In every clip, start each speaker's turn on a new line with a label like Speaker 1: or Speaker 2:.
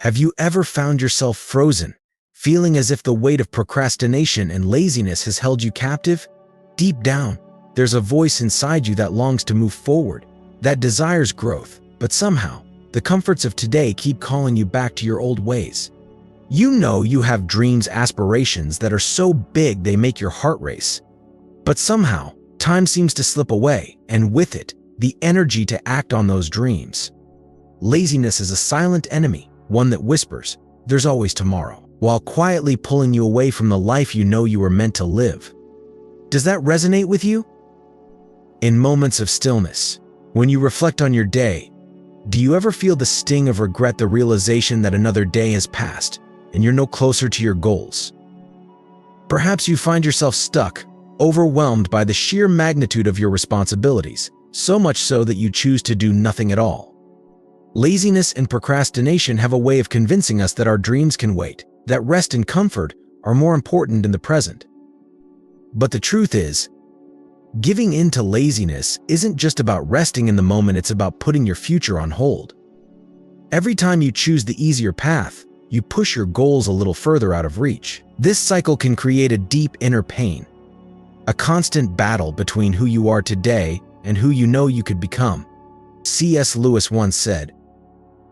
Speaker 1: Have you ever found yourself frozen, feeling as if the weight of procrastination and laziness has held you captive? Deep down, there's a voice inside you that longs to move forward, that desires growth, but somehow, the comforts of today keep calling you back to your old ways. You know you have dreams, aspirations that are so big they make your heart race. But somehow, time seems to slip away, and with it, the energy to act on those dreams. Laziness is a silent enemy, one that whispers, "There's always tomorrow," while quietly pulling you away from the life you know you were meant to live. Does that resonate with you? In moments of stillness, when you reflect on your day, do you ever feel the sting of regret, the realization that another day has passed and you're no closer to your goals? Perhaps you find yourself stuck, overwhelmed by the sheer magnitude of your responsibilities, so much so that you choose to do nothing at all. Laziness and procrastination have a way of convincing us that our dreams can wait, that rest and comfort are more important in the present. But the truth is, giving in to laziness isn't just about resting in the moment, it's about putting your future on hold. Every time you choose the easier path, you push your goals a little further out of reach. This cycle can create a deep inner pain, a constant battle between who you are today and who you know you could become. C.S. Lewis once said,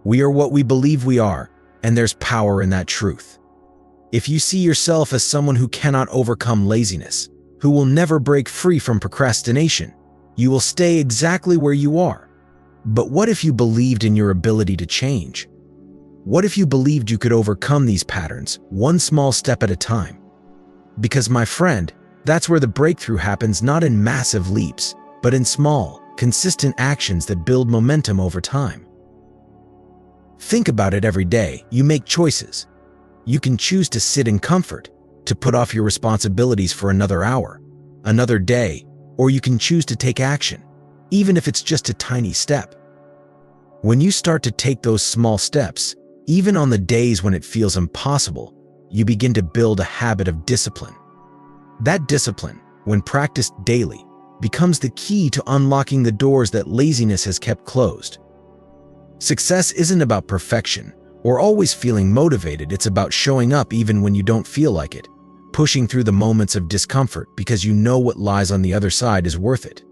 Speaker 1: "We are what we believe we are, and there's power in that truth." If you see yourself as someone who cannot overcome laziness, who will never break free from procrastination, you will stay exactly where you are. But what if you believed in your ability to change? What if you believed you could overcome these patterns, one small step at a time? Because, my friend, that's where the breakthrough happens, not in massive leaps, but in small, consistent actions that build momentum over time. Think about it every day. You make choices. You can choose to sit in comfort, to put off your responsibilities for another hour, another day, or you can choose to take action, even if it's just a tiny step. When you start to take those small steps, even on the days when it feels impossible, you begin to build a habit of discipline. That discipline, when practiced daily, becomes the key to unlocking the doors that laziness has kept closed. Success isn't about perfection or always feeling motivated, it's about showing up even when you don't feel like it, pushing through the moments of discomfort because you know what lies on the other side is worth it.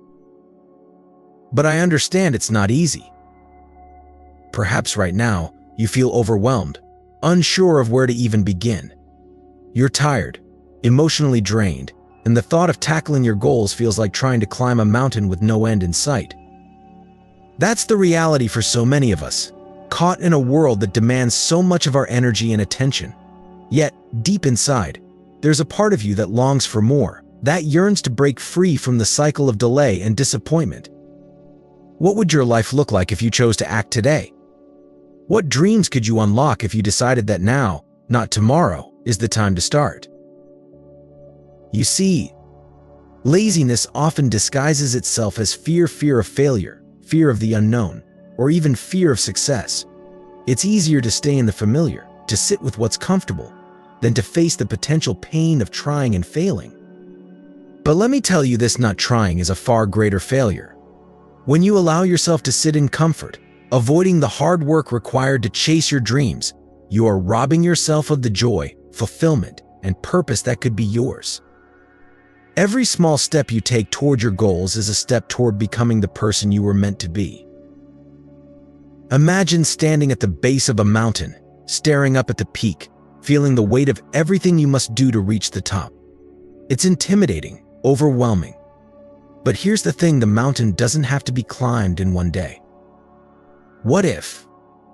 Speaker 1: But I understand it's not easy. Perhaps right now, you feel overwhelmed, unsure of where to even begin. You're tired, emotionally drained, and the thought of tackling your goals feels like trying to climb a mountain with no end in sight. That's the reality for so many of us, caught in a world that demands so much of our energy and attention. Yet, deep inside, there's a part of you that longs for more, that yearns to break free from the cycle of delay and disappointment. What would your life look like if you chose to act today? What dreams could you unlock if you decided that now, not tomorrow, is the time to start? You see, laziness often disguises itself as fear of failure, fear of the unknown, or even fear of success. It's easier to stay in the familiar, to sit with what's comfortable, than to face the potential pain of trying and failing. But let me tell you this, not trying is a far greater failure. When you allow yourself to sit in comfort, avoiding the hard work required to chase your dreams, you are robbing yourself of the joy, fulfillment, and purpose that could be yours. Every small step you take toward your goals is a step toward becoming the person you were meant to be. Imagine standing at the base of a mountain, staring up at the peak, feeling the weight of everything you must do to reach the top. It's intimidating, overwhelming. But here's the thing, the mountain doesn't have to be climbed in one day. What if,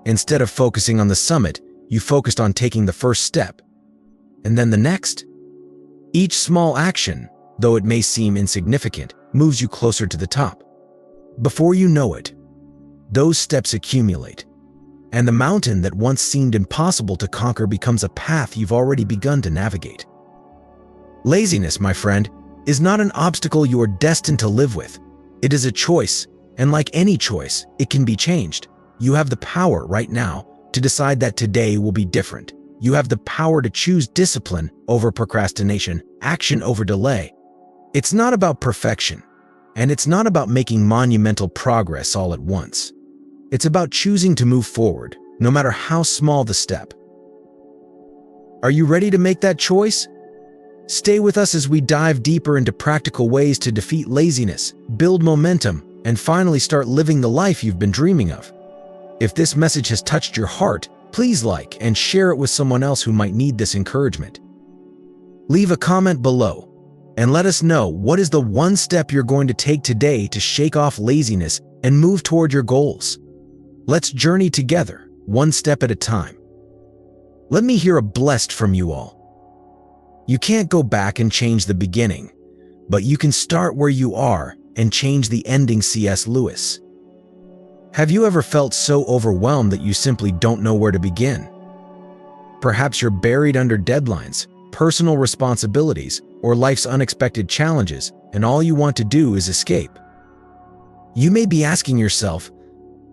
Speaker 1: instead of focusing on the summit, you focused on taking the first step, and then the next? Each small action, though it may seem insignificant, moves you closer to the top. Before you know it, those steps accumulate, and the mountain that once seemed impossible to conquer becomes a path you've already begun to navigate. Laziness, my friend, is not an obstacle you are destined to live with. It is a choice, and like any choice, it can be changed. You have the power right now to decide that today will be different. You have the power to choose discipline over procrastination, action over delay. It's not about perfection, and it's not about making monumental progress all at once. It's about choosing to move forward, no matter how small the step. Are you ready to make that choice? Stay with us as we dive deeper into practical ways to defeat laziness, build momentum, and finally start living the life you've been dreaming of. If this message has touched your heart, please like and share it with someone else who might need this encouragement. Leave a comment below and let us know what is the one step you're going to take today to shake off laziness and move toward your goals. Let's journey together, one step at a time. Let me hear a blessed from you all. You can't go back and change the beginning, but you can start where you are and change the ending. C.S. Lewis. Have you ever felt so overwhelmed that you simply don't know where to begin? Perhaps you're buried under deadlines, personal responsibilities, or life's unexpected challenges, and all you want to do is escape. You may be asking yourself,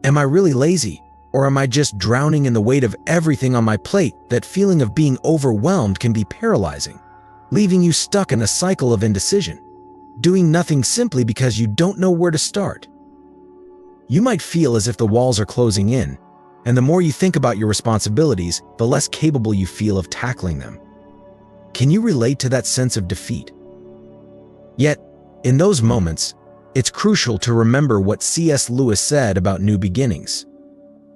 Speaker 1: am I really lazy? Or am I just drowning in the weight of everything on my plate? That feeling of being overwhelmed can be paralyzing, leaving you stuck in a cycle of indecision, doing nothing simply because you don't know where to start. You might feel as if the walls are closing in, and the more you think about your responsibilities, the less capable you feel of tackling them. Can you relate to that sense of defeat? Yet, in those moments, it's crucial to remember what C.S. Lewis said about new beginnings.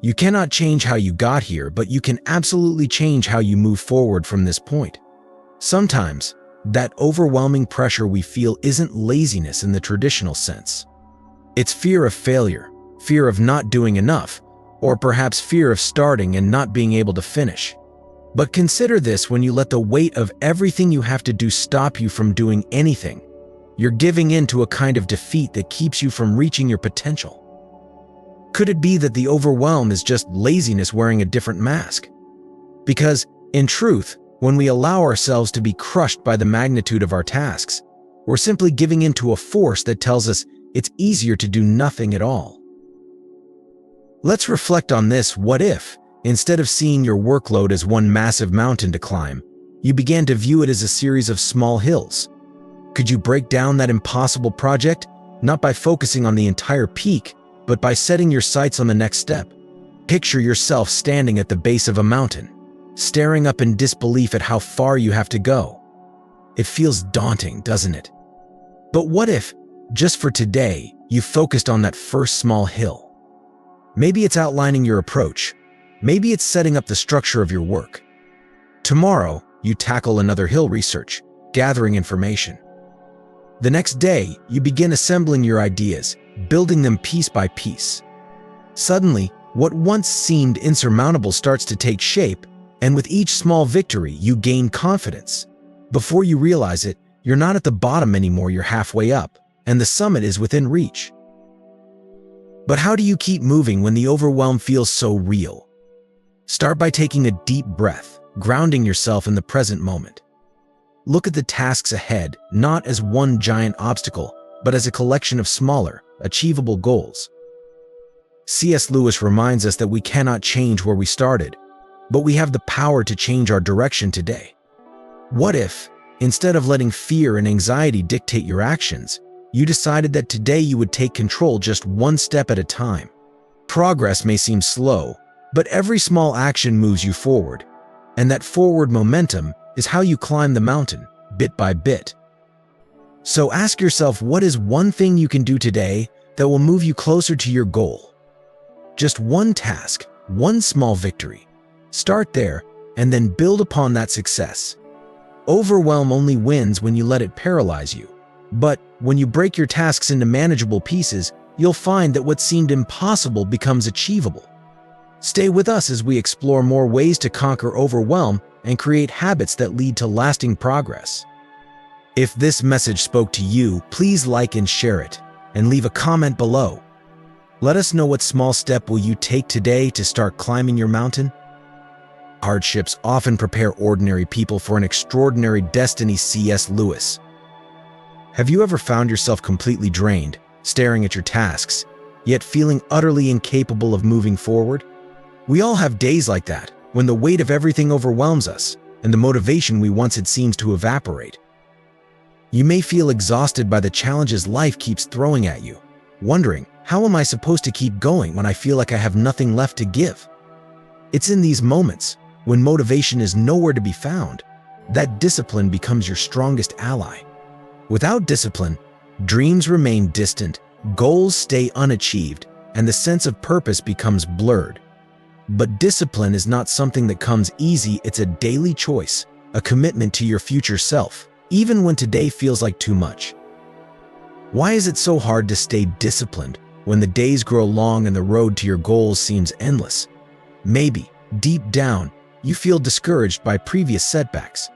Speaker 1: You cannot change how you got here, but you can absolutely change how you move forward from this point. Sometimes, that overwhelming pressure we feel isn't laziness in the traditional sense. It's fear of failure, fear of not doing enough, or perhaps fear of starting and not being able to finish. But consider this: when you let the weight of everything you have to do stop you from doing anything, you're giving in to a kind of defeat that keeps you from reaching your potential. Could it be that the overwhelm is just laziness wearing a different mask? Because, in truth, when we allow ourselves to be crushed by the magnitude of our tasks, we're simply giving in to a force that tells us it's easier to do nothing at all. Let's reflect on this. What if, instead of seeing your workload as one massive mountain to climb, you began to view it as a series of small hills? Could you break down that impossible project, not by focusing on the entire peak, but by setting your sights on the next step? Picture yourself standing at the base of a mountain, staring up in disbelief at how far you have to go. It feels daunting, doesn't it? But what if, just for today, you focused on that first small hill? Maybe it's outlining your approach. Maybe it's setting up the structure of your work. Tomorrow, you tackle another hill: research, gathering information. The next day, you begin assembling your ideas, building them piece by piece. Suddenly, what once seemed insurmountable starts to take shape, and with each small victory, you gain confidence. Before you realize it, you're not at the bottom anymore, you're halfway up, and the summit is within reach. But how do you keep moving when the overwhelm feels so real? Start by taking a deep breath, grounding yourself in the present moment. Look at the tasks ahead, not as one giant obstacle, but as a collection of smaller, achievable goals. C.S. Lewis reminds us that we cannot change where we started, but we have the power to change our direction today. What if, instead of letting fear and anxiety dictate your actions, you decided that today you would take control just one step at a time? Progress may seem slow, but every small action moves you forward, and that forward momentum is how you climb the mountain, bit by bit. So ask yourself, what is one thing you can do today that will move you closer to your goal? Just one task, one small victory. Start there, and then build upon that success. Overwhelm only wins when you let it paralyze you. But when you break your tasks into manageable pieces, you'll find that what seemed impossible becomes achievable. Stay with us as we explore more ways to conquer overwhelm and create habits that lead to lasting progress. If this message spoke to you, please like and share it, and leave a comment below. Let us know, what small step will you take today to start climbing your mountain? Hardships often prepare ordinary people for an extraordinary destiny. C.S. Lewis. Have you ever found yourself completely drained, staring at your tasks, yet feeling utterly incapable of moving forward? We all have days like that, when the weight of everything overwhelms us, and the motivation we once had seems to evaporate. You may feel exhausted by the challenges life keeps throwing at you, wondering, how am I supposed to keep going when I feel like I have nothing left to give? It's in these moments, when motivation is nowhere to be found, that discipline becomes your strongest ally. Without discipline, dreams remain distant, goals stay unachieved, and the sense of purpose becomes blurred. But discipline is not something that comes easy, it's a daily choice, a commitment to your future self, even when today feels like too much. Why is it so hard to stay disciplined when the days grow long and the road to your goals seems endless? Maybe, deep down, you feel discouraged by previous setbacks.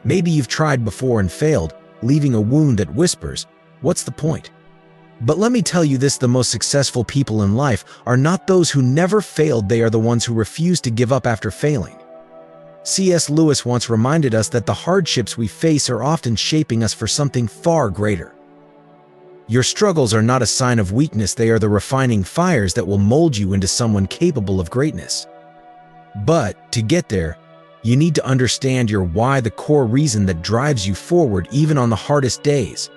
Speaker 1: Maybe you've tried before and failed, leaving a wound that whispers, "What's the point?" But let me tell you this, the most successful people in life are not those who never failed, they are the ones who refuse to give up after failing. C.S. Lewis once reminded us that the hardships we face are often shaping us for something far greater. Your struggles are not a sign of weakness, they are the refining fires that will mold you into someone capable of greatness. But to get there, you need to understand your why, the core reason that drives you forward even on the hardest days.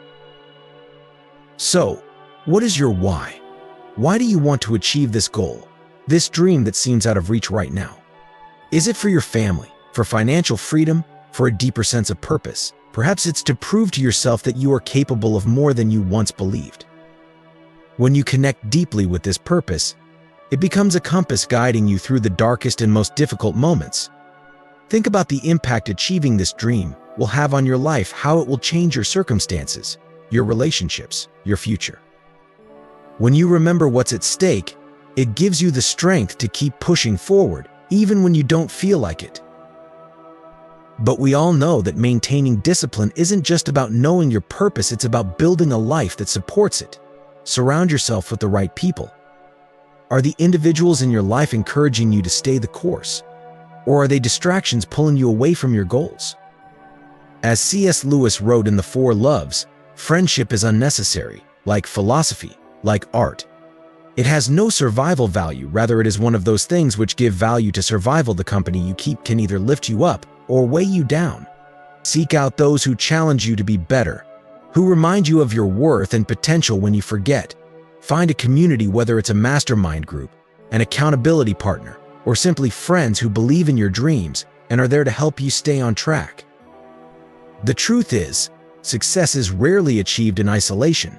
Speaker 1: So, what is your why? Why do you want to achieve this goal, this dream that seems out of reach right now? Is it for your family, for financial freedom, for a deeper sense of purpose? Perhaps it's to prove to yourself that you are capable of more than you once believed. When you connect deeply with this purpose, it becomes a compass guiding you through the darkest and most difficult moments. Think about the impact achieving this dream will have on your life, how it will change your circumstances, your relationships, your future. When you remember what's at stake, it gives you the strength to keep pushing forward, even when you don't feel like it. But we all know that maintaining discipline isn't just about knowing your purpose, it's about building a life that supports it. Surround yourself with the right people. Are the individuals in your life encouraging you to stay the course? Or are they distractions pulling you away from your goals? As C.S. Lewis wrote in The Four Loves, friendship is unnecessary, like philosophy, like art. It has no survival value, rather it is one of those things which give value to survival. The company you keep can either lift you up or weigh you down. Seek out those who challenge you to be better, who remind you of your worth and potential when you forget. Find a community, whether it's a mastermind group, an accountability partner, or simply friends who believe in your dreams and are there to help you stay on track. The truth is, success is rarely achieved in isolation.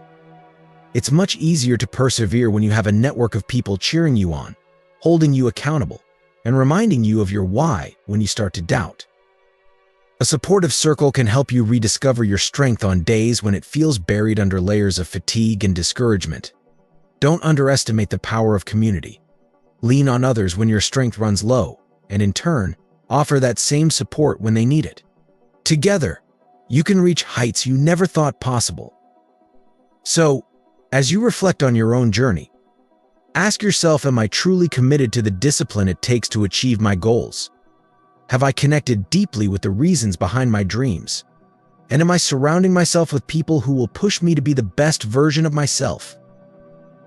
Speaker 1: It's much easier to persevere when you have a network of people cheering you on, holding you accountable, and reminding you of your why when you start to doubt. A supportive circle can help you rediscover your strength on days when it feels buried under layers of fatigue and discouragement. Don't underestimate the power of community. Lean on others when your strength runs low, and in turn, offer that same support when they need it. Together, you can reach heights you never thought possible. So, as you reflect on your own journey, ask yourself, am I truly committed to the discipline it takes to achieve my goals? Have I connected deeply with the reasons behind my dreams? And am I surrounding myself with people who will push me to be the best version of myself?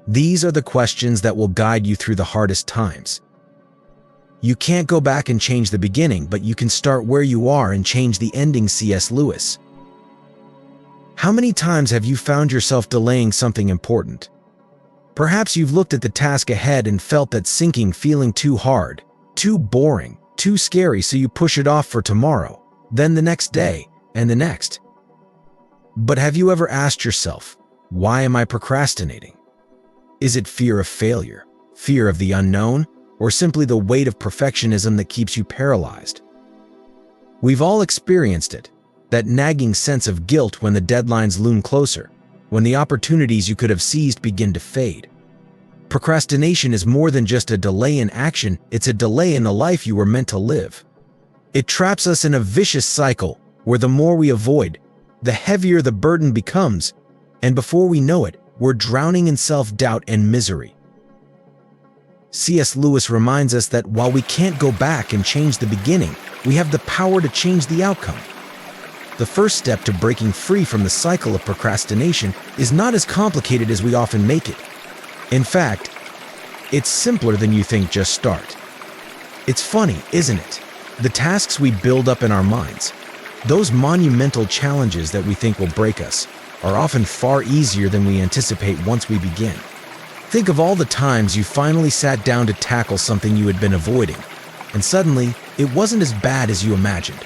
Speaker 1: These are the questions that will guide you through the hardest times. You can't go back and change the beginning, but you can start where you are and change the ending. C.S. Lewis. How many times have you found yourself delaying something important? Perhaps you've looked at the task ahead and felt that sinking feeling, too hard, too boring, too scary, so you push it off for tomorrow, then the next day, and the next. But have you ever asked yourself, why am I procrastinating? Is it fear of failure, fear of the unknown, or simply the weight of perfectionism that keeps you paralyzed? We've all experienced it, that nagging sense of guilt when the deadlines loom closer, when the opportunities you could have seized begin to fade. Procrastination is more than just a delay in action, it's a delay in the life you were meant to live. It traps us in a vicious cycle where the more we avoid, the heavier the burden becomes, and before we know it, we're drowning in self-doubt and misery. C.S. Lewis reminds us that while we can't go back and change the beginning, we have the power to change the outcome. The first step to breaking free from the cycle of procrastination is not as complicated as we often make it. In fact, it's simpler than you think. Just start. It's funny, isn't it? The tasks we build up in our minds, those monumental challenges that we think will break us, are often far easier than we anticipate once we begin. Think of all the times you finally sat down to tackle something you had been avoiding. and suddenly, it wasn't as bad as you imagined.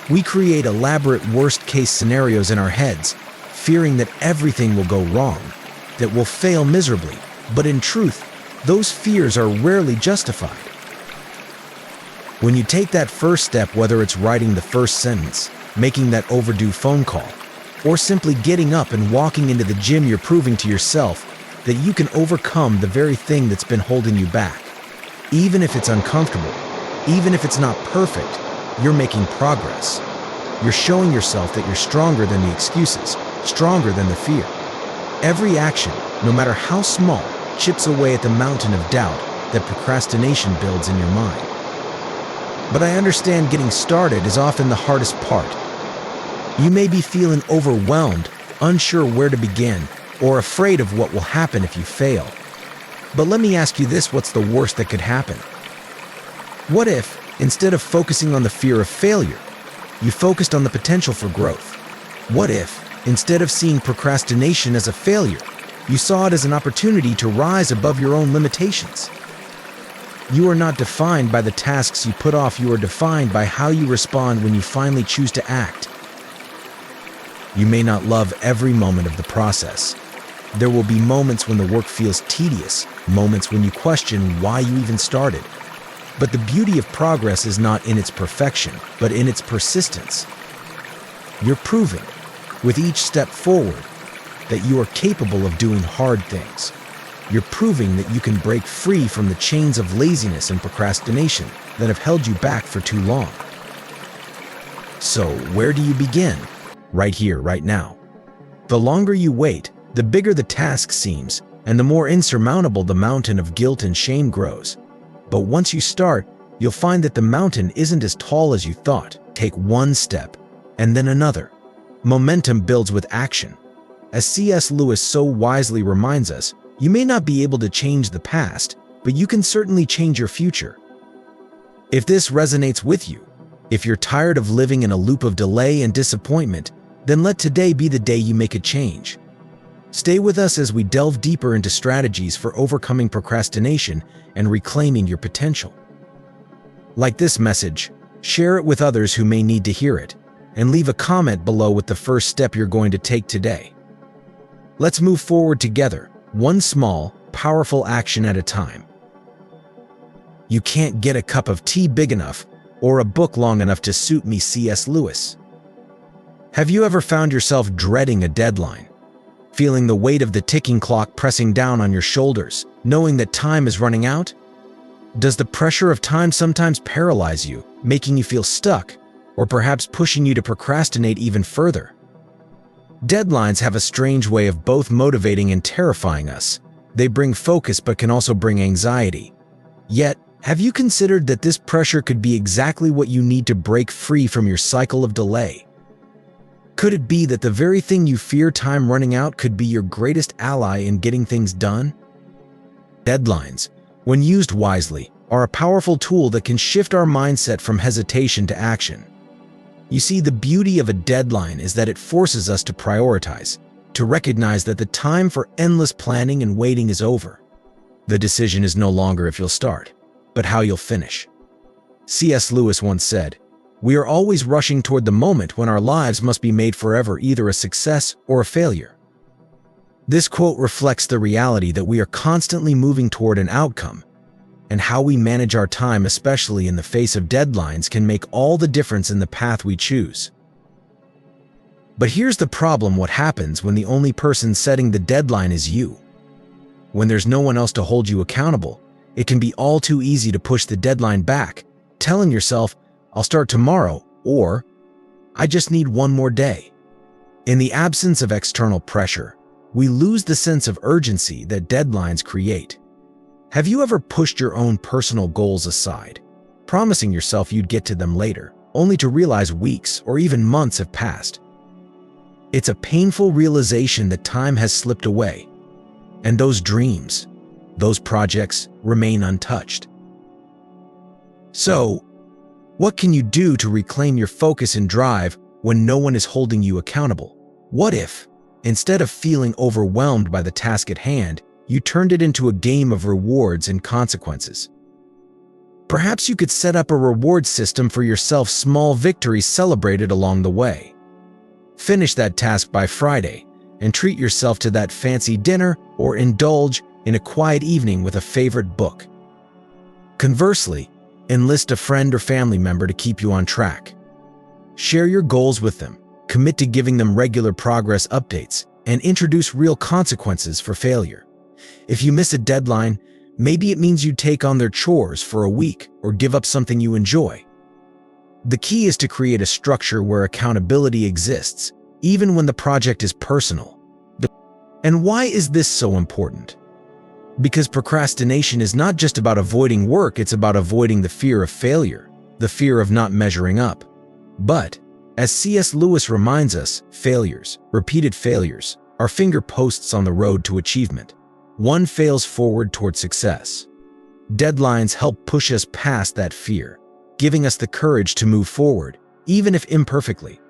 Speaker 1: We create elaborate worst-case scenarios in our heads, fearing that everything will go wrong, that we'll fail miserably, but in truth, those fears are rarely justified. When you take that first step, whether it's writing the first sentence, making that overdue phone call, or simply getting up and walking into the gym, you're proving to yourself that you can overcome the very thing that's been holding you back. Even if it's uncomfortable, even if it's not perfect, you're making progress. You're showing yourself that you're stronger than the excuses, stronger than the fear. Every action, no matter how small, chips away at the mountain of doubt that procrastination builds in your mind. But I understand getting started is often the hardest part. You may be feeling overwhelmed, unsure where to begin, or afraid of what will happen if you fail. But let me ask you this: what's the worst that could happen? What if, instead of focusing on the fear of failure, you focused on the potential for growth? What if, instead of seeing procrastination as a failure, you saw it as an opportunity to rise above your own limitations? You are not defined by the tasks you put off, you are defined by how you respond when you finally choose to act. You may not love every moment of the process. There will be moments when the work feels tedious, moments when you question why you even started. But the beauty of progress is not in its perfection, but in its persistence. You're proving, with each step forward, that you are capable of doing hard things. You're proving that you can break free from the chains of laziness and procrastination that have held you back for too long. So, where do you begin? Right here, right now. The longer you wait, the bigger the task seems, and the more insurmountable the mountain of guilt and shame grows. But once you start, you'll find that the mountain isn't as tall as you thought. Take one step, and then another. Momentum builds with action. As C.S. Lewis so wisely reminds us, you may not be able to change the past, but you can certainly change your future. If this resonates with you, if you're tired of living in a loop of delay and disappointment, then let today be the day you make a change. Stay with us as we delve deeper into strategies for overcoming procrastination and reclaiming your potential. Like this message, share it with others who may need to hear it, and leave a comment below with the first step you're going to take today. Let's move forward together, one small, powerful action at a time. You can't get a cup of tea big enough or a book long enough to suit me, C.S. Lewis. Have you ever found yourself dreading a deadline? Feeling the weight of the ticking clock pressing down on your shoulders, knowing that time is running out? Does the pressure of time sometimes paralyze you, making you feel stuck, or perhaps pushing you to procrastinate even further? Deadlines have a strange way of both motivating and terrifying us. They bring focus but can also bring anxiety. Yet, have you considered that this pressure could be exactly what you need to break free from your cycle of delay? Could it be that the very thing you fear, time running out, could be your greatest ally in getting things done? Deadlines, when used wisely, are a powerful tool that can shift our mindset from hesitation to action. You see, the beauty of a deadline is that it forces us to prioritize, to recognize that the time for endless planning and waiting is over. The decision is no longer if you'll start, but how you'll finish. C.S. Lewis once said, "We are always rushing toward the moment when our lives must be made forever either a success or a failure." This quote reflects the reality that we are constantly moving toward an outcome, and how we manage our time, especially in the face of deadlines, can make all the difference in the path we choose. But here's the problem: what happens when the only person setting the deadline is you? When there's no one else to hold you accountable, it can be all too easy to push the deadline back, telling yourself, "I'll start tomorrow," or "I just need one more day." In the absence of external pressure, we lose the sense of urgency that deadlines create. Have you ever pushed your own personal goals aside, promising yourself you'd get to them later, only to realize weeks or even months have passed? It's a painful realization that time has slipped away, and those dreams, those projects, remain untouched. So, what can you do to reclaim your focus and drive when no one is holding you accountable? What if, instead of feeling overwhelmed by the task at hand, you turned it into a game of rewards and consequences? Perhaps you could set up a reward system for yourself, small victories celebrated along the way. Finish that task by Friday and treat yourself to that fancy dinner or indulge in a quiet evening with a favorite book. Conversely, enlist a friend or family member to keep you on track. Share your goals with them, commit to giving them regular progress updates, and introduce real consequences for failure. If you miss a deadline, maybe it means you take on their chores for a week or give up something you enjoy. The key is to create a structure where accountability exists, even when the project is personal. And why is this so important? Because procrastination is not just about avoiding work, it's about avoiding the fear of failure, the fear of not measuring up. But, as C.S. Lewis reminds us, failures, repeated failures, are finger posts on the road to achievement. One fails forward toward success. Deadlines help push us past that fear, giving us the courage to move forward, even if imperfectly.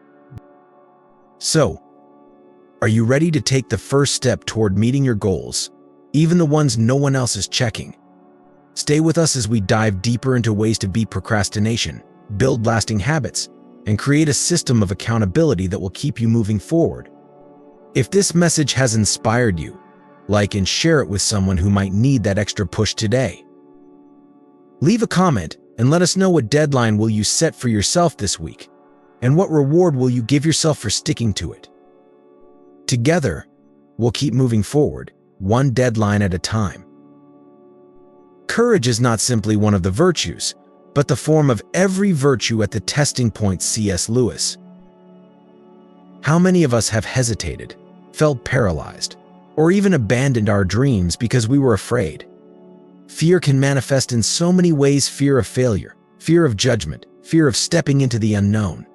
Speaker 1: So, are you ready to take the first step toward meeting your goals, even the ones no one else is checking? Stay with us as we dive deeper into ways to beat procrastination, build lasting habits, and create a system of accountability that will keep you moving forward. If this message has inspired you, like and share it with someone who might need that extra push today. Leave a comment and let us know what deadline will you set for yourself this week, and what reward will you give yourself for sticking to it. Together, we'll keep moving forward, one deadline at a time. Courage is not simply one of the virtues, but the form of every virtue at the testing point. C.S. Lewis. How many of us have hesitated, felt paralyzed, or even abandoned our dreams because we were afraid? Fear can manifest in so many ways: fear of failure, fear of judgment, fear of stepping into the unknown.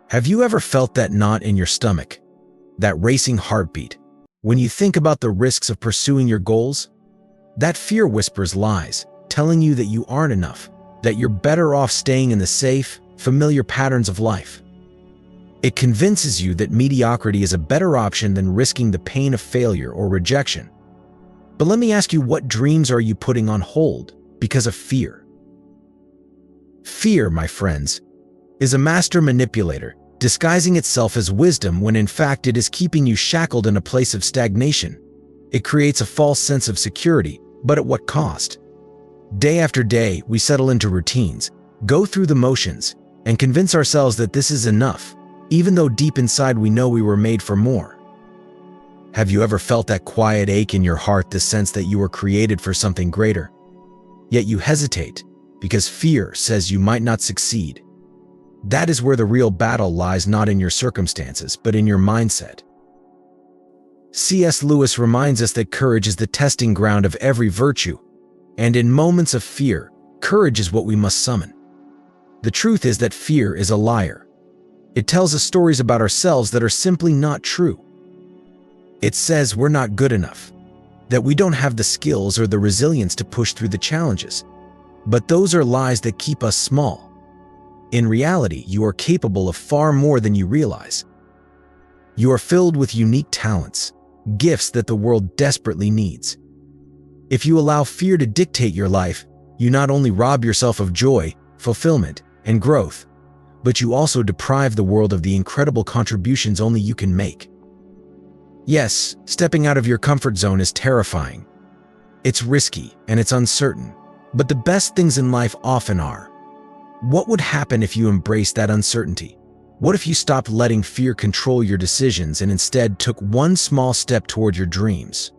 Speaker 1: Have you ever felt that knot in your stomach, that racing heartbeat, when you think about the risks of pursuing your goals? That fear whispers lies, telling you that you aren't enough, that you're better off staying in the safe, familiar patterns of life. It convinces you that mediocrity is a better option than risking the pain of failure or rejection. But let me ask you, what dreams are you putting on hold because of fear? Fear, my friends, is a master manipulator, disguising itself as wisdom when in fact it is keeping you shackled in a place of stagnation. It creates a false sense of security, but at what cost? Day after day, we settle into routines, go through the motions, and convince ourselves that this is enough, even though deep inside we know we were made for more. Have you ever felt that quiet ache in your heart, the sense that you were created for something greater? Yet you hesitate because fear says you might not succeed. That is where the real battle lies, not in your circumstances, but in your mindset. C.S. Lewis reminds us that courage is the testing ground of every virtue, and in moments of fear, courage is what we must summon. The truth is that fear is a liar. It tells us stories about ourselves that are simply not true. It says we're not good enough, that we don't have the skills or the resilience to push through the challenges. But those are lies that keep us small. In reality, you are capable of far more than you realize. You are filled with unique talents, gifts that the world desperately needs. If you allow fear to dictate your life, you not only rob yourself of joy, fulfillment, and growth, but you also deprive the world of the incredible contributions only you can make. Yes, stepping out of your comfort zone is terrifying. It's risky and it's uncertain, but the best things in life often are. What would happen if you embraced that uncertainty? What if you stopped letting fear control your decisions and instead took one small step toward your dreams?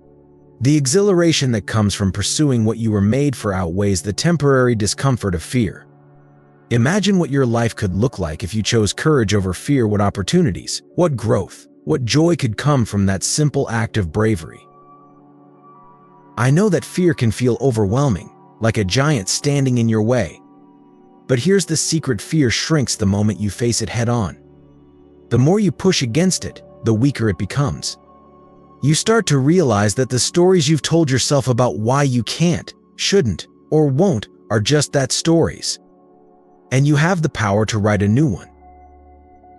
Speaker 1: The exhilaration that comes from pursuing what you were made for outweighs the temporary discomfort of fear. Imagine what your life could look like if you chose courage over fear. What opportunities, what growth, what joy could come from that simple act of bravery. I know that fear can feel overwhelming, like a giant standing in your way. But here's the secret: fear shrinks the moment you face it head on. The more you push against it, the weaker it becomes. You start to realize that the stories you've told yourself about why you can't, shouldn't, or won't are just that, stories. And you have the power to write a new one.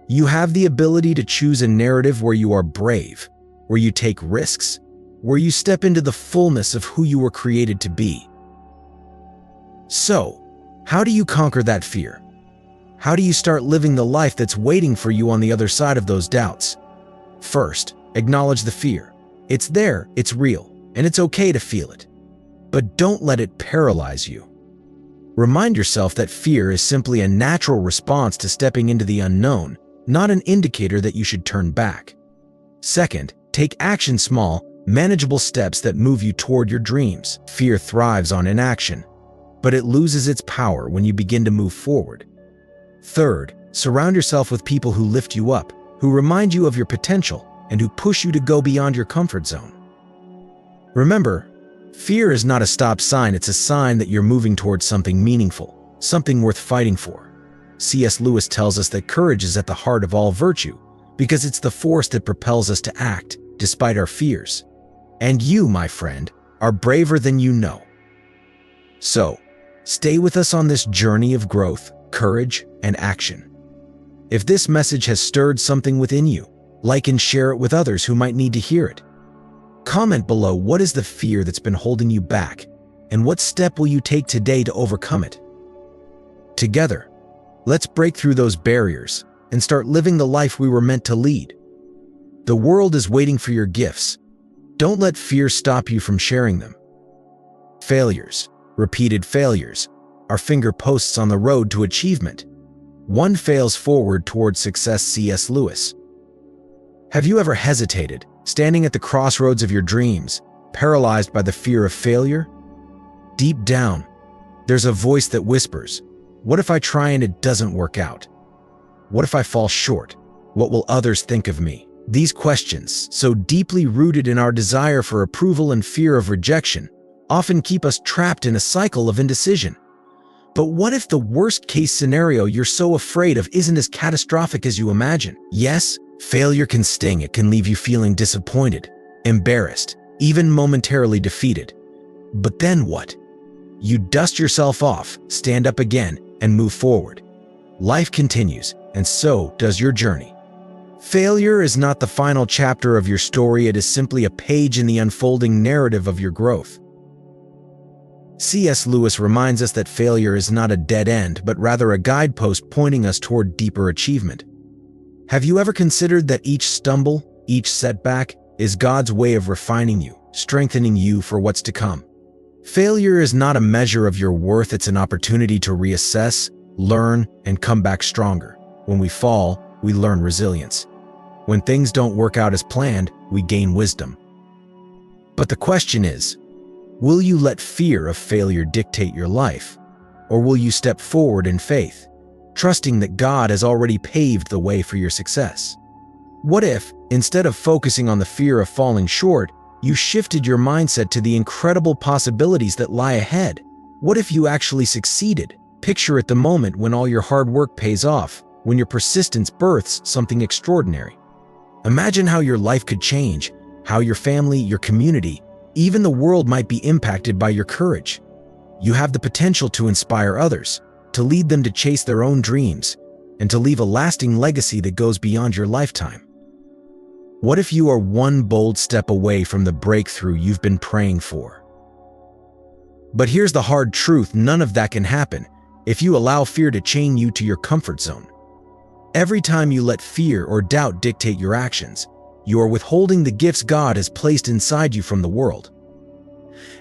Speaker 1: You have the ability to choose a narrative where you are brave, where you take risks, where you step into the fullness of who you were created to be. So, How do you conquer that fear? How do you start living the life that's waiting for you on the other side of those doubts? First, acknowledge the fear. It's there, it's real, and it's okay to feel it. But don't let it paralyze you. Remind yourself that fear is simply a natural response to stepping into the unknown, not an indicator that you should turn back. Second, take action, small, manageable steps that move you toward your dreams. Fear thrives on inaction, but it loses its power when you begin to move forward. Third, surround yourself with people who lift you up, who remind you of your potential, and who push you to go beyond your comfort zone. Remember, fear is not a stop sign, it's a sign that you're moving towards something meaningful, something worth fighting for. C.S. Lewis tells us that courage is at the heart of all virtue, because it's the force that propels us to act, despite our fears. And you, my friend, are braver than you know. So, stay with us on this journey of growth, courage, and action. If this message has stirred something within you, like and share it with others who might need to hear it. Comment below, what is the fear that's been holding you back, and what step will you take today to overcome it? Together, let's break through those barriers and start living the life we were meant to lead. The world is waiting for your gifts. Don't let fear stop you from sharing them. Failures, repeated failures, are finger posts on the road to achievement. One fails forward towards success. C.S. Lewis. Have you ever hesitated, standing at the crossroads of your dreams, paralyzed by the fear of failure? Deep down, there's a voice that whispers, "What if I try and it doesn't work out? What if I fall short? What will others think of me?" These questions, so deeply rooted in our desire for approval and fear of rejection, often keep us trapped in a cycle of indecision. But what if the worst-case scenario you're so afraid of isn't as catastrophic as you imagine? Yes, failure can sting. It can leave you feeling disappointed, embarrassed, even momentarily defeated. But then what? You dust yourself off, stand up again, and move forward. Life continues, and so does your journey. Failure is not the final chapter of your story, it is simply a page in the unfolding narrative of your growth. C.S. Lewis reminds us that failure is not a dead end, but rather a guidepost pointing us toward deeper achievement. Have you ever considered that each stumble, each setback, is God's way of refining you, strengthening you for what's to come? Failure is not a measure of your worth, it's an opportunity to reassess, learn, and come back stronger. When we fall, we learn resilience. When things don't work out as planned, we gain wisdom. But the question is, will you let fear of failure dictate your life? Or will you step forward in faith, trusting that God has already paved the way for your success? What if, instead of focusing on the fear of falling short, you shifted your mindset to the incredible possibilities that lie ahead? What if you actually succeeded? Picture at the moment when all your hard work pays off, when your persistence births something extraordinary. Imagine how your life could change, how your family, your community, even the world might be impacted by your courage. You have the potential to inspire others, to lead them to chase their own dreams, and to leave a lasting legacy that goes beyond your lifetime. What if you are one bold step away from the breakthrough you've been praying for? But here's the hard truth, none of that can happen if you allow fear to chain you to your comfort zone. Every time you let fear or doubt dictate your actions, you are withholding the gifts God has placed inside you from the world.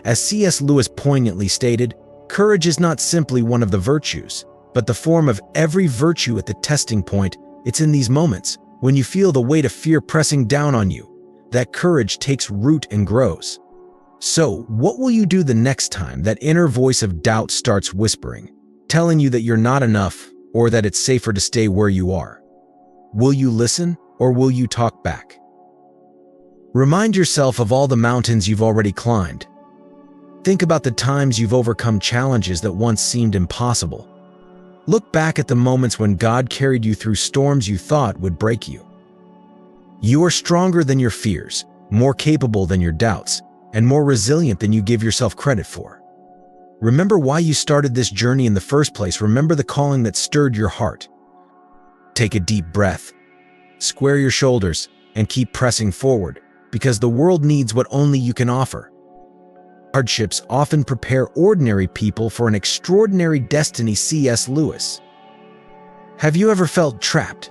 Speaker 1: As C.S. Lewis poignantly stated, courage is not simply one of the virtues, but the form of every virtue at the testing point. It's in these moments, when you feel the weight of fear pressing down on you, that courage takes root and grows. So, what will you do the next time that inner voice of doubt starts whispering, telling you that you're not enough or that it's safer to stay where you are? Will you listen or will you talk back? Remind yourself of all the mountains you've already climbed. Think about the times you've overcome challenges that once seemed impossible. Look back at the moments when God carried you through storms you thought would break you. You are stronger than your fears, more capable than your doubts, and more resilient than you give yourself credit for. Remember why you started this journey in the first place. Remember the calling that stirred your heart. Take a deep breath, square your shoulders, and keep pressing forward, because the world needs what only you can offer. Hardships often prepare ordinary people for an extraordinary destiny. C.S. Lewis. Have you ever felt trapped,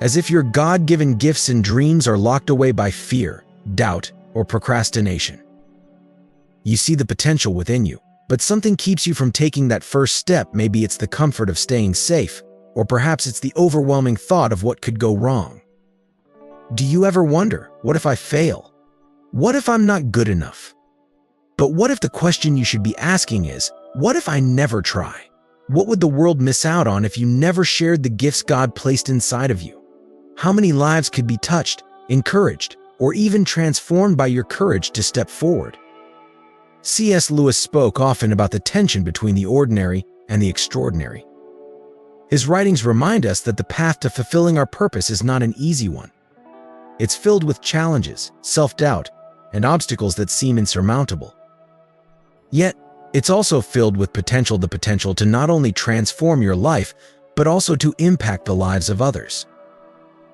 Speaker 1: as if your God-given gifts and dreams are locked away by fear, doubt, or procrastination? You see the potential within you, but something keeps you from taking that first step. Maybe it's the comfort of staying safe, or perhaps it's the overwhelming thought of what could go wrong. Do you ever wonder, what if I fail? What if I'm not good enough? But what if the question you should be asking is, what if I never try? What would the world miss out on if you never shared the gifts God placed inside of you? How many lives could be touched, encouraged, or even transformed by your courage to step forward? C.S. Lewis spoke often about the tension between the ordinary and the extraordinary. His writings remind us that the path to fulfilling our purpose is not an easy one. It's filled with challenges, self-doubt, and obstacles that seem insurmountable. Yet, it's also filled with potential, the potential to not only transform your life, but also to impact the lives of others.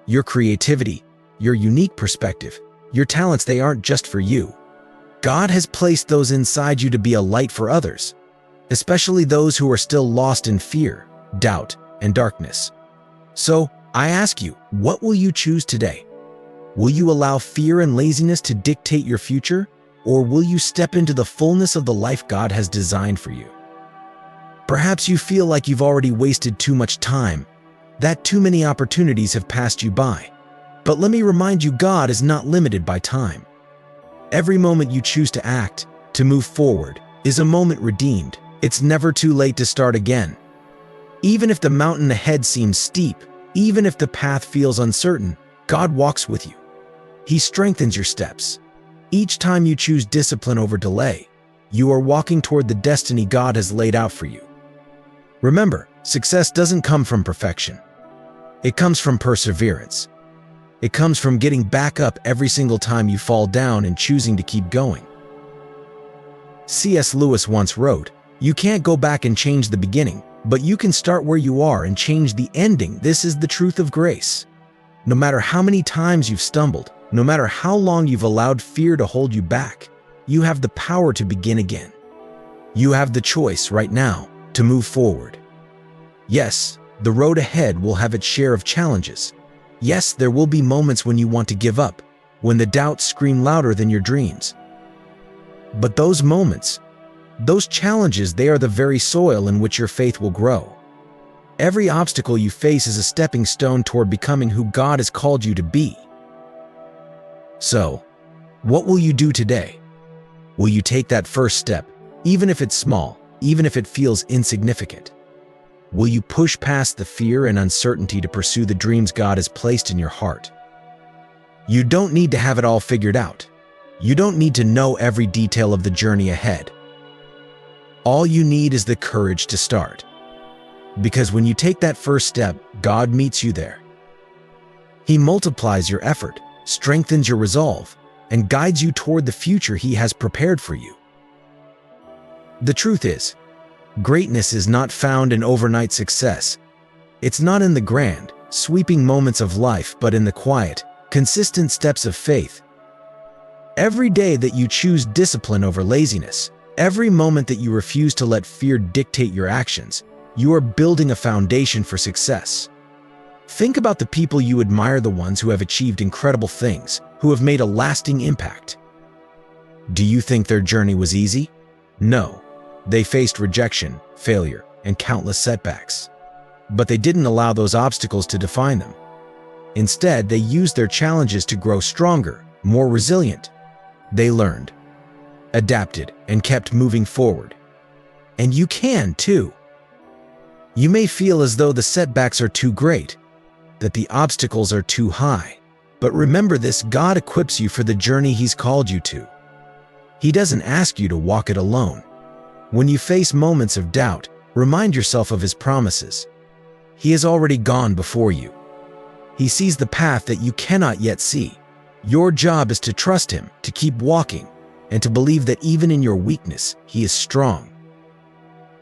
Speaker 1: Your creativity, your unique perspective, your talents, they aren't just for you. God has placed those inside you to be a light for others, especially those who are still lost in fear, doubt, and darkness. So, I ask you, what will you choose today? Will you allow fear and laziness to dictate your future, or will you step into the fullness of the life God has designed for you? Perhaps you feel like you've already wasted too much time, that too many opportunities have passed you by. But let me remind you, God is not limited by time. Every moment you choose to act, to move forward, is a moment redeemed. It's never too late to start again. Even if the mountain ahead seems steep, even if the path feels uncertain, God walks with you. He strengthens your steps. Each time you choose discipline over delay, you are walking toward the destiny God has laid out for you. Remember, success doesn't come from perfection. It comes from perseverance. It comes from getting back up every single time you fall down and choosing to keep going. C.S. Lewis once wrote, "You can't go back and change the beginning, but you can start where you are and change the ending." This is the truth of grace. No matter how many times you've stumbled, no matter how long you've allowed fear to hold you back, you have the power to begin again. You have the choice right now to move forward. Yes, the road ahead will have its share of challenges. Yes, there will be moments when you want to give up, when the doubts scream louder than your dreams. But those moments, those challenges, they are the very soil in which your faith will grow. Every obstacle you face is a stepping stone toward becoming who God has called you to be. So, what will you do today? Will you take that first step, even if it's small, even if it feels insignificant? Will you push past the fear and uncertainty to pursue the dreams God has placed in your heart? You don't need to have it all figured out. You don't need to know every detail of the journey ahead. All you need is the courage to start. Because when you take that first step, God meets you there. He multiplies your effort, strengthens your resolve, and guides you toward the future He has prepared for you. The truth is, greatness is not found in overnight success. It's not in the grand, sweeping moments of life, but in the quiet, consistent steps of faith. Every day that you choose discipline over laziness, every moment that you refuse to let fear dictate your actions, you are building a foundation for success. Think about the people you admire, the ones who have achieved incredible things, who have made a lasting impact. Do you think their journey was easy? No. They faced rejection, failure, and countless setbacks. But they didn't allow those obstacles to define them. Instead, they used their challenges to grow stronger, more resilient. They learned, adapted, and kept moving forward. And you can too. You may feel as though the setbacks are too great, that the obstacles are too high. But remember this: God equips you for the journey He's called you to. He doesn't ask you to walk it alone. When you face moments of doubt, remind yourself of His promises. He has already gone before you. He sees the path that you cannot yet see. Your job is to trust Him, to keep walking, and to believe that even in your weakness, He is strong.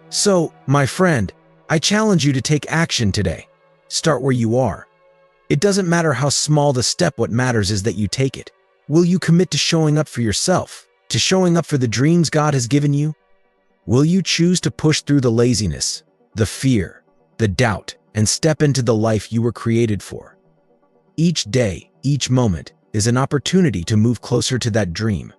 Speaker 1: So, my friend, I challenge you to take action today. Start where you are. It doesn't matter how small the step, what matters is that you take it. Will you commit to showing up for yourself, to showing up for the dreams God has given you? Will you choose to push through the laziness, the fear, the doubt, and step into the life you were created for? Each day, each moment, is an opportunity to move closer to that dream.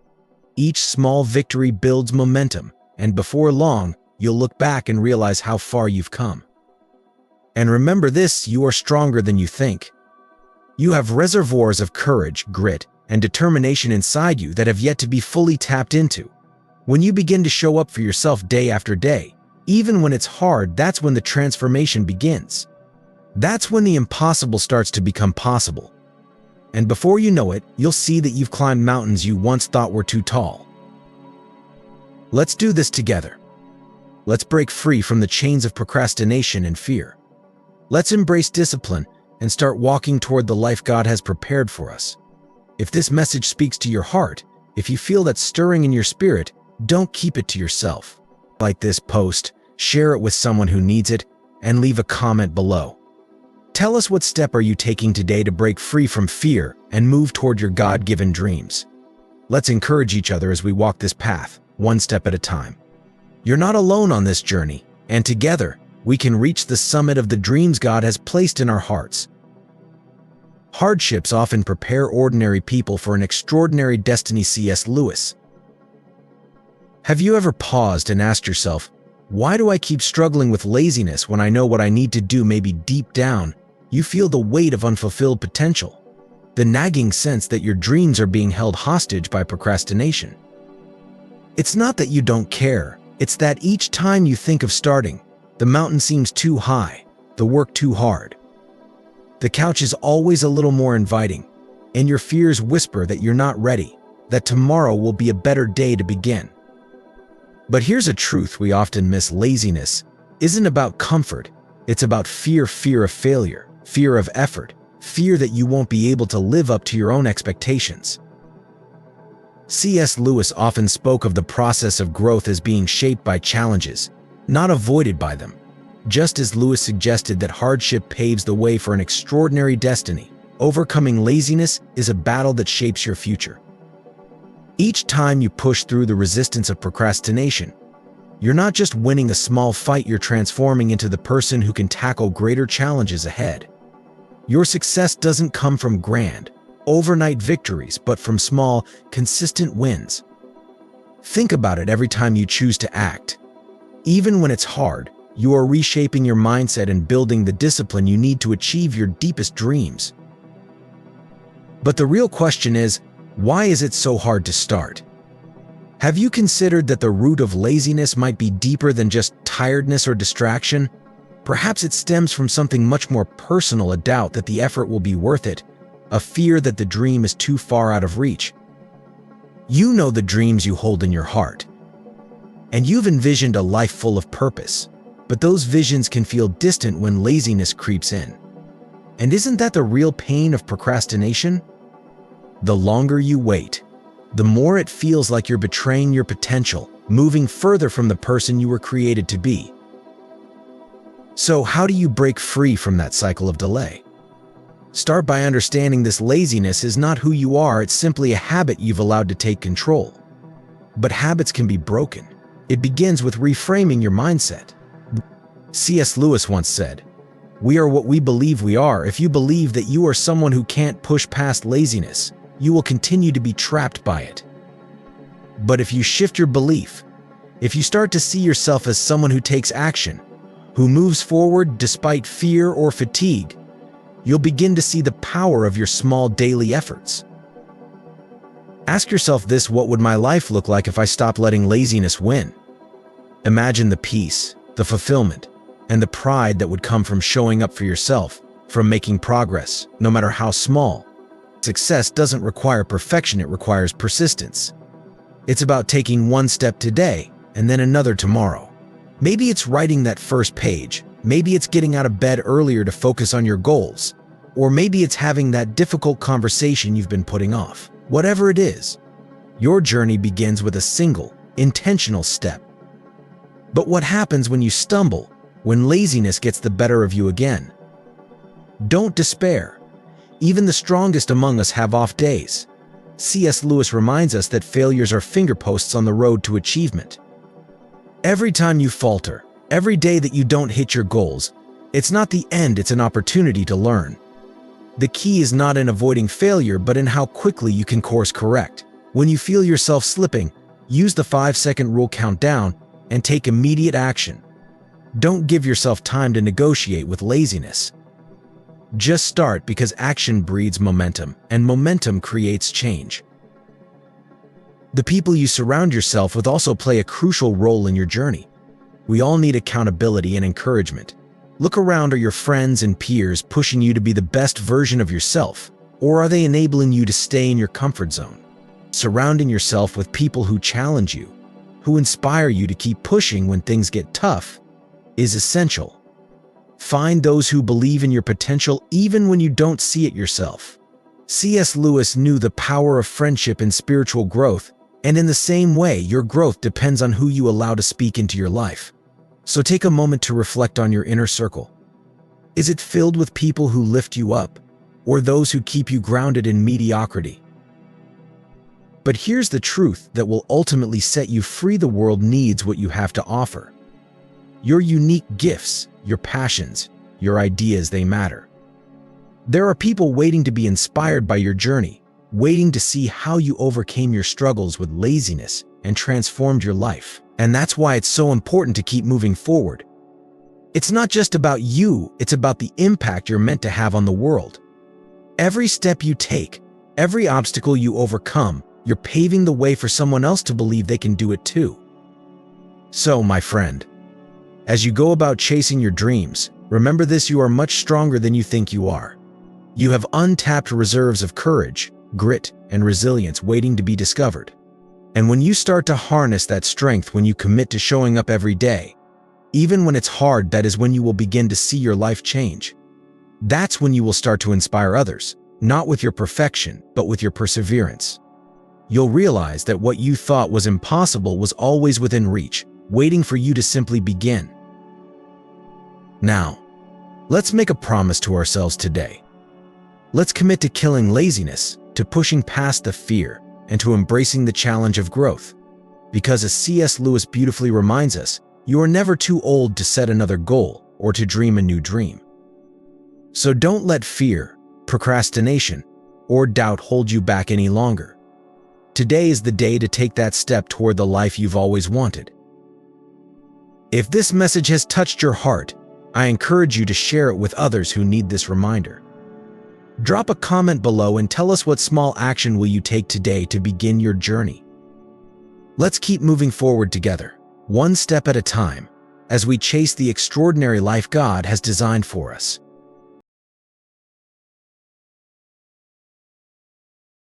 Speaker 1: Each small victory builds momentum, and before long, you'll look back and realize how far you've come. And remember this, you are stronger than you think. You have reservoirs of courage, grit, and determination inside you that have yet to be fully tapped into. When you begin to show up for yourself day after day, even when it's hard, that's when the transformation begins. That's when the impossible starts to become possible. And before you know it, you'll see that you've climbed mountains you once thought were too tall. Let's do this together. Let's break free from the chains of procrastination and fear. Let's embrace discipline and start walking toward the life God has prepared for us. If this message speaks to your heart, if you feel that stirring in your spirit, don't keep it to yourself. Like this post, share it with someone who needs it, and leave a comment below. Tell us, what step are you taking today to break free from fear and move toward your God-given dreams? Let's encourage each other as we walk this path, one step at a time. You're not alone on this journey, and together, we can reach the summit of the dreams God has placed in our hearts. Hardships often prepare ordinary people for an extraordinary destiny. C.S. Lewis. Have you ever paused and asked yourself, why do I keep struggling with laziness when I know what I need to do? Maybe deep down, you feel the weight of unfulfilled potential, the nagging sense that your dreams are being held hostage by procrastination. It's not that you don't care, it's that each time you think of starting, the mountain seems too high, the work too hard. The couch is always a little more inviting, and your fears whisper that you're not ready, that tomorrow will be a better day to begin. But here's a truth we often miss: laziness isn't about comfort, it's about fear of failure, fear of effort, fear that you won't be able to live up to your own expectations. C.S. Lewis often spoke of the process of growth as being shaped by challenges, not avoided by them. Just as Lewis suggested that hardship paves the way for an extraordinary destiny, overcoming laziness is a battle that shapes your future. Each time you push through the resistance of procrastination, you're not just winning a small fight, you're transforming into the person who can tackle greater challenges ahead. Your success doesn't come from grand, overnight victories, but from small, consistent wins. Think about it: every time you choose to act, even when it's hard, you are reshaping your mindset and building the discipline you need to achieve your deepest dreams. But the real question is, why is it so hard to start? Have you considered that the root of laziness might be deeper than just tiredness or distraction? Perhaps it stems from something much more personal: a doubt that the effort will be worth it, a fear that the dream is too far out of reach. You know the dreams you hold in your heart, and you've envisioned a life full of purpose, but those visions can feel distant when laziness creeps in. And isn't that the real pain of procrastination? The longer you wait, the more it feels like you're betraying your potential, moving further from the person you were created to be. So how do you break free from that cycle of delay? Start by understanding this: laziness is not who you are, it's simply a habit you've allowed to take control. But habits can be broken. It begins with reframing your mindset. C.S. Lewis once said, "We are what we believe we are." If you believe that you are someone who can't push past laziness, you will continue to be trapped by it. But if you shift your belief, if you start to see yourself as someone who takes action, who moves forward despite fear or fatigue, you'll begin to see the power of your small daily efforts. Ask yourself this: what would my life look like if I stopped letting laziness win? Imagine the peace, the fulfillment, and the pride that would come from showing up for yourself, from making progress, no matter how small. Success doesn't require perfection, it requires persistence. It's about taking one step today and then another tomorrow. Maybe it's writing that first page, maybe it's getting out of bed earlier to focus on your goals, or maybe it's having that difficult conversation you've been putting off. Whatever it is, your journey begins with a single, intentional step. But what happens when you stumble, when laziness gets the better of you again? Don't despair. Even the strongest among us have off days. C.S. Lewis reminds us that failures are fingerposts on the road to achievement. Every time you falter, every day that you don't hit your goals, it's not the end, it's an opportunity to learn. The key is not in avoiding failure, but in how quickly you can course correct. When you feel yourself slipping, use the 5-second rule, count down, and take immediate action. Don't give yourself time to negotiate with laziness. Just start, because action breeds momentum, and momentum creates change. The people you surround yourself with also play a crucial role in your journey. We all need accountability and encouragement. Look around. Are your friends and peers pushing you to be the best version of yourself, or are they enabling you to stay in your comfort zone? Surrounding yourself with people who challenge you, who inspire you to keep pushing when things get tough, is essential. Find those who believe in your potential even when you don't see it yourself. C.S. Lewis knew the power of friendship in spiritual growth, and in the same way, your growth depends on who you allow to speak into your life. So take a moment to reflect on your inner circle. Is it filled with people who lift you up, or those who keep you grounded in mediocrity? But here's the truth that will ultimately set you free: the world needs what you have to offer. Your unique gifts, your passions, your ideas, they matter. There are people waiting to be inspired by your journey, waiting to see how you overcame your struggles with laziness and transformed your life. And that's why it's so important to keep moving forward. It's not just about you, it's about the impact you're meant to have on the world. Every step you take, every obstacle you overcome, you're paving the way for someone else to believe they can do it too. So, my friend, as you go about chasing your dreams, remember this: you are much stronger than you think you are. You have untapped reserves of courage, grit, and resilience waiting to be discovered. And when you start to harness that strength, when you commit to showing up every day, even when it's hard, that is when you will begin to see your life change. That's when you will start to inspire others, not with your perfection, but with your perseverance. You'll realize that what you thought was impossible was always within reach, waiting for you to simply begin. Now, let's make a promise to ourselves today. Let's commit to killing laziness, to pushing past the fear, and to embracing the challenge of growth. Because as C.S. Lewis beautifully reminds us, you are never too old to set another goal or to dream a new dream. So don't let fear, procrastination, or doubt hold you back any longer. Today is the day to take that step toward the life you've always wanted. If this message has touched your heart, I encourage you to share it with others who need this reminder. Drop a comment below and tell us what small action will you take today to begin your journey. Let's keep moving forward together, one step at a time, as we chase the extraordinary life God has designed for us.